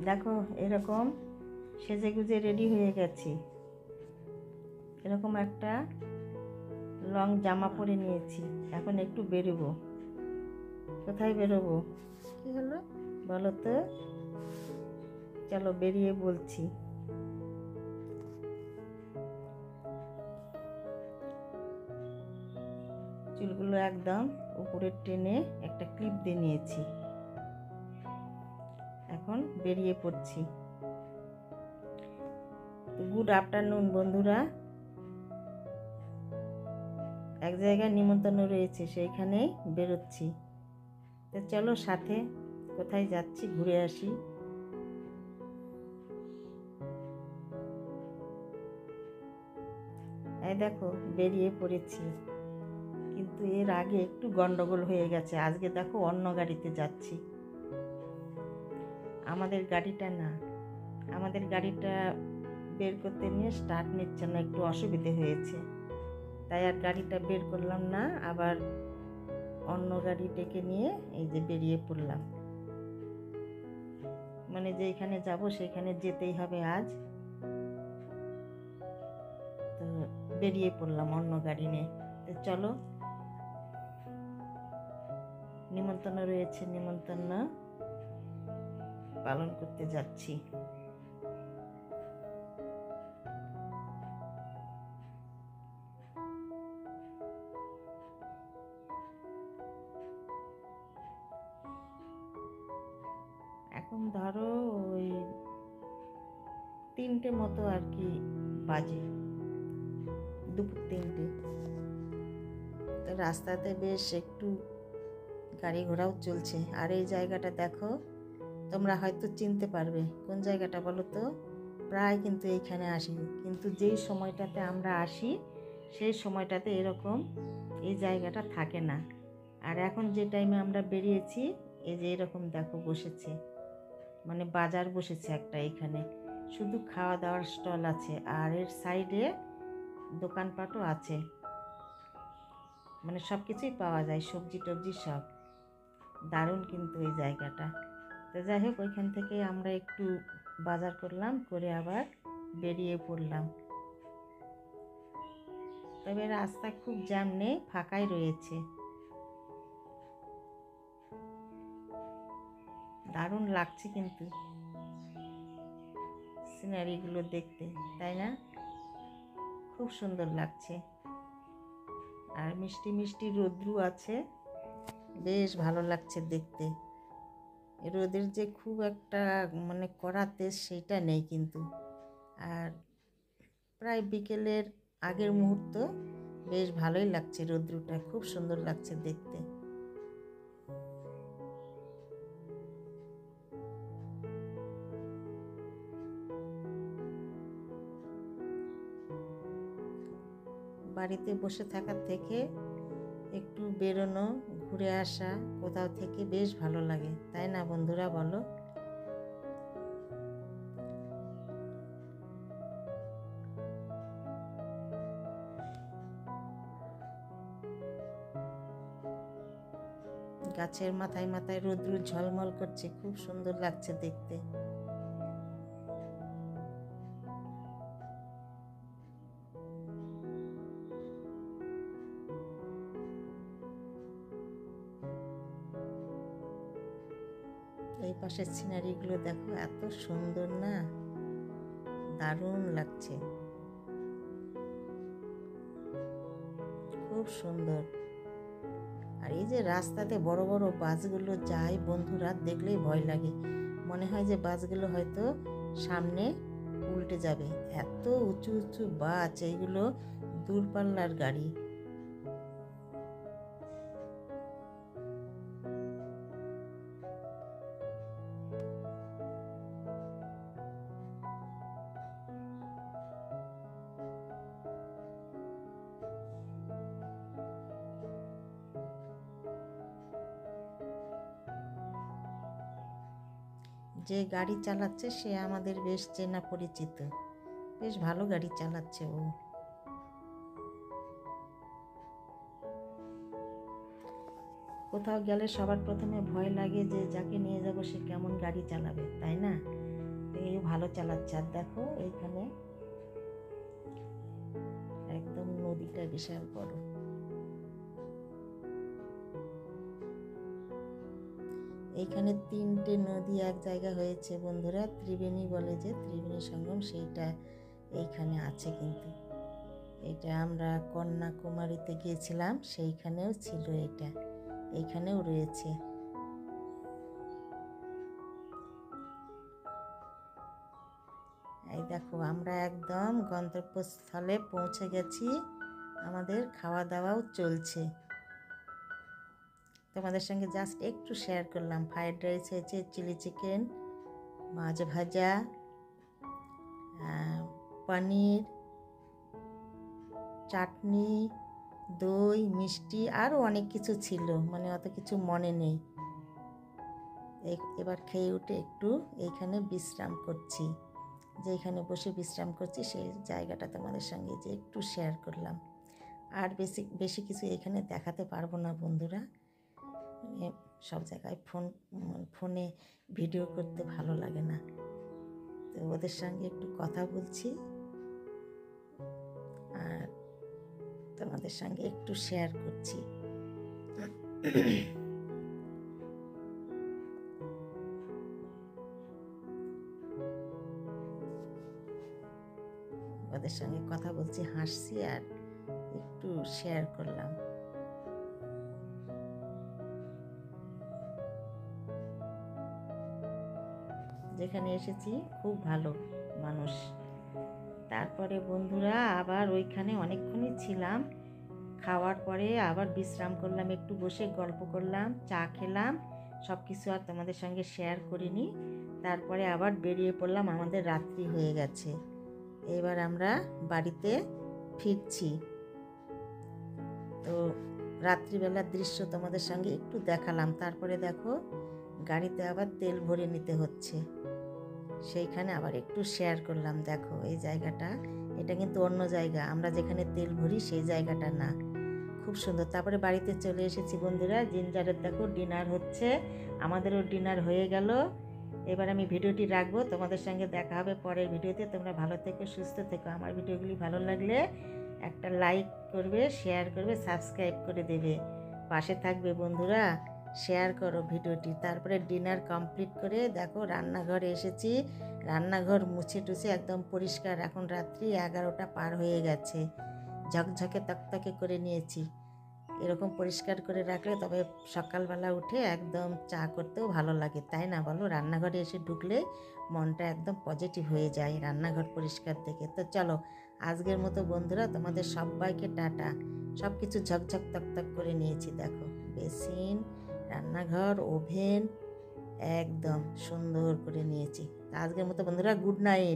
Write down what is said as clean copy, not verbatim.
দেখো এরকম সেজে গুজে রেডি হয়ে গেছি। এরকম একটা লং জামা পরে নিয়েছি। এখন একটু বেরোবো। কোথায় বেরোবো কি হলো? বলো তো? চলো বেরিয়ে বলছি। চুলগুলো একদম উপরে টেনে একটা ক্লিপ দিয়ে নিয়েছি। এখন বেরিয়ে পড়ছি। গুড আফটারনুন বন্ধুরা। এক জায়গায় নিমন্ত্রণ রয়েছে, সেইখানেই বেরোচ্ছি। তো চলো সাথে, কোথায় যাচ্ছি ঘুরে আসি। এই দেখো বেরিয়ে পড়েছি, কিন্তু এর আগে একটু গন্ডগোল হয়ে গেছে। আজকে দেখো অন্য গাড়িতে যাচ্ছি। আমাদের গাড়িটা না, আমাদের গাড়িটা বের করতে নিয়ে স্টার্ট নিচ্ছে না, একটু অসুবিধে হয়েছে। তাই আর গাড়িটা বের করলাম না, আবার অন্য গাড়ি ডেকে নিয়ে এই যে বেরিয়ে পড়লাম। মানে যেখানে যাব সেখানে যেতেই হবে আজ। তো বেরিয়ে পড়লাম অন্য গাড়ি নিয়ে। তো চলো, নিমন্ত্রণ রয়েছে, নিমন্ত্রণ পালন করতে যাচ্ছি। এখন ধরো ওই 3টে মতো আর কি বাজে, দুপুর 3টে। তো রাস্তাতে বেশ একটু গাড়ি ঘোড়াও চলছে। আর এই জায়গাটা দেখো, তোমরা হয়তো চিনতে পারবে কোন জায়গাটা বলো তো। প্রায় কিন্তু এইখানে আসি, কিন্তু যেই সময়টাতে আমরা আসি সেই সময়টাতে এরকম এই জায়গাটা থাকে না। আর এখন যে টাইমে আমরা বেরিয়েছি, এই যে এরকম দেখো বসেছে, মানে বাজার বসেছে একটা এখানে। শুধু খাওয়া দাওয়ার স্টল আছে, আর এর সাইডে দোকানপাটও আছে। মানে সব কিছুই পাওয়া যায়, সবজি টবজি সব। দারুণ কিন্তু এই জায়গাটা। তো যাই হোক, ওইখান থেকে আমরা একটু বাজার করলাম, করে আবার বেরিয়ে পড়লাম। তবে রাস্তা খুব জ্যাম নেই, ফাঁকাই রয়েছে। দারুণ লাগছে কিন্তু সিনারিগুলো দেখতে, তাই না? খুব সুন্দর লাগছে। আর মিষ্টি মিষ্টি রোদ্রু আছে, বেশ ভালো লাগছে দেখতে। রোদের যে খুব একটা মানে কড়া তেজ সেইটা নেই কিন্তু। আর প্রায় বিকেলের আগের মুহূর্ত, বেশ ভালোই লাগছে, রোদ্রুটা খুব সুন্দর লাগছে দেখতে। বাড়িতে বসে থাকার থেকে একটু বেরোনো, ঘুরে আসা কোথাও থেকে বেশ ভালো লাগে, তাই না বন্ধুরা বলো? গাছের মাথায় মাথায় রোদ্রু ঝলমল করছে, খুব সুন্দর লাগছে দেখতে। এই পাশের সিনারিগুলো দেখো, এত সুন্দর না, দারুণ লাগছে, খুব সুন্দর। আর এই যে রাস্তাতে বড় বড় বাসগুলো যায় বন্ধুরা, দেখলেই ভয় লাগে। মনে হয় যে বাসগুলো হয়তো সামনে উল্টে যাবে, এত উঁচু উঁচু বাস এইগুলো, দূরপাল্লার গাড়ি। যে গাড়ি চালাচ্ছে সে আমাদের বেশ চেনা পরিচিত, বেশ ভালো গাড়ি চালাচ্ছে ও। কোথাও গেলে সবার প্রথমে ভয় লাগে যে যাকে নিয়ে যাব সে কেমন গাড়ি চালাবে, তাই না? এই ভালো চালাচ্ছে। আর দেখো এইখানে একদম নদীটা বিশাল বড়। এইখানে 3টে নদী এক জায়গা হয়েছে বন্ধুরা, ত্রিবেণী বলে, যে ত্রিবেণী সঙ্গম, সেইটা এইখানে আছে। কিন্তু এটা আমরা কন্যাকুমারীতে গিয়েছিলাম, সেইখানেও ছিল এটা, এইখানেও রয়েছে। এই দেখো আমরা একদম গন্তব্যস্থলে পৌঁছে গেছি, আমাদের খাওয়া দাওয়াও চলছে। তোমাদের সঙ্গে জাস্ট একটু শেয়ার করলাম। ফ্রাইড রাইস হয়েছে, চিলি চিকেন, মাছ ভাজা, পনির, চাটনি, দই, মিষ্টি, আরও অনেক কিছু ছিল, মানে অত কিছু মনে নেই। এবার খেয়ে উঠে একটু এইখানে বিশ্রাম করছি, যে এখানে বসে বিশ্রাম করছি সেই জায়গাটা তোমাদের সঙ্গে যে একটু শেয়ার করলাম। আর বেশি কিছু এখানে দেখাতে পারবো না বন্ধুরা, মানে সব জায়গায় ফোনে ভিডিও করতে ভালো লাগে না, তো ওদের সঙ্গে একটু কথা বলছি আর তোমাদের সঙ্গে একটু শেয়ার করছি। ওদের সঙ্গে কথা বলছি, হাসছি আর একটু শেয়ার করলাম। যেখানে এসেছি খুব ভালো মানুষ। তারপরে বন্ধুরা আবার ওইখানে অনেকক্ষণই ছিলাম, খাওয়ার পরে আবার বিশ্রাম করলাম, একটু বসে গল্প করলাম, চা খেলাম, সব কিছু আর তোমাদের সঙ্গে শেয়ার করিনি। তারপরে আবার বেরিয়ে পড়লাম, আমাদের রাত্রি হয়ে গেছে, এবার আমরা বাড়িতে ফিরছি। তো রাত্রিবেলার দৃশ্য তোমাদের সঙ্গে একটু দেখালাম। তারপরে দেখো গাড়িতে আবার তেল ভরে নিতে হচ্ছে, সেইখানে আবার একটু শেয়ার করলাম। দেখো এই জায়গাটা, এটা কিন্তু অন্য জায়গা, আমরা যেখানে তেল ভরি সেই জায়গাটা না, খুব সুন্দর। তারপরে বাড়িতে চলে এসেছি বন্ধুরা, জিঞ্জারের দেখো ডিনার হচ্ছে, আমাদেরও ডিনার হয়ে গেল। এবার আমি ভিডিওটি রাখবো, তোমাদের সঙ্গে দেখা হবে পরের ভিডিওতে। তোমরা ভালো থেকো, সুস্থ থেকো। আমার ভিডিওগুলি ভালো লাগলে একটা লাইক করবে, শেয়ার করবে, সাবস্ক্রাইব করে দেবে, পাশে থাকবে বন্ধুরা, শেয়ার করো ভিডিওটি। তারপরে ডিনার কমপ্লিট করে দেখো রান্নাঘরে এসেছি, রান্নাঘর মুছে টুছে একদম পরিষ্কার। এখন রাত্রি 11টা পার হয়ে গেছে, ঝকঝকে তকতকে করে নিয়েছি। এরকম পরিষ্কার করে রাখলে তবে সকালবেলা উঠে একদম চা করতেও ভালো লাগে, তাই না বলো? রান্নাঘরে এসে ঢুকলে মনটা একদম পজিটিভ হয়ে যায় রান্নাঘর পরিষ্কার দেখে। তো চলো আজকের মতো বন্ধুরা তোমাদের সবাইকে টাটা। সব কিছু ঝকঝক তকতক করে নিয়েছি, দেখো বেসিন, রান্নাঘর, ওভেন একদম সুন্দর করে নিয়েছি। আজকের মতো বন্ধুরা গুড নাইট।